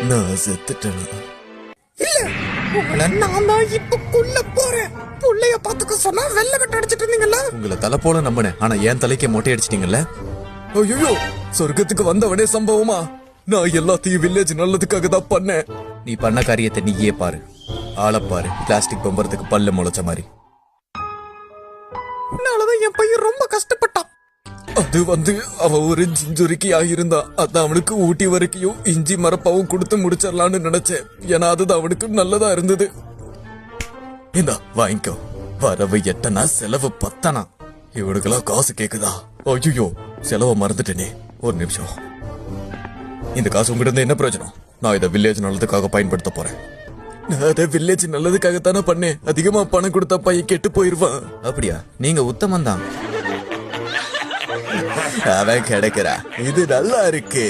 நான் செத்துட்டேன். இல்ல, உங்களை நான் தான் இப்ப கொல்ல போறேன். புள்ளைய பாத்துக்க சொன்னா வெள்ள வெட்ட அடிச்சிட்டு இருந்தீங்கல்ல. உங்களை தலை போல நம்பினேன், ஆனா என் தலைக்கே மொட்டை அடிச்சிட்டீங்கல்ல. ஐயோ, சொர்க்கத்துக்கு வந்தவனே சம்பவமா? நான் எல்லாத்தையும் வில்லேஜ் நல்லதுக்காக தான் பண்ணேன். நீ பண்ண காரியத்தை நீயே பாரு, ஆளப்பாரு. பிளாஸ்டிக் பம்பரத்துக்கு பல்ல முளைச்ச மாதிரி. என்னாலதான் என் பையன் ரொம்ப கஷ்டப்பட்டான். அது அவன் ஒரு ஜிஞ்சுரிக்கி ஆகியிருந்தான். அதான் அவனுக்கு ஊட்டி வரைக்கும் இஞ்சி மரப்பாவும் கொடுத்து முடிச்சிடலான்னு நினைச்சேன். ஏன்னா அதுதான் அவனுக்கு நல்லதா இருந்தது. இந்தா வாங்கிக்கோ. வரவு எட்டனா செலவு பத்தனா. இவனுக்கெல்லாம் காசு கேக்குதா? ஐயோ, செலவை மறந்துட்டேனே. ஒரு நிமிஷம். இந்த காசு உங்ககிட்ட என்ன பிரயோஜனம்? நான் இதை வில்லேஜ் நல்லதுக்காக பயன்படுத்த போறேன். நான் அதை வில்லேஜ் நல்லதுக்காகத்தானே பண்ணேன். அதிகமா பணம் கொடுத்தா பையன் கெட்டு போயிருவான். அப்படியா? நீங்க உத்தமன் தான். அவன் கிடைக்கிறா. இது நல்லா இருக்கு.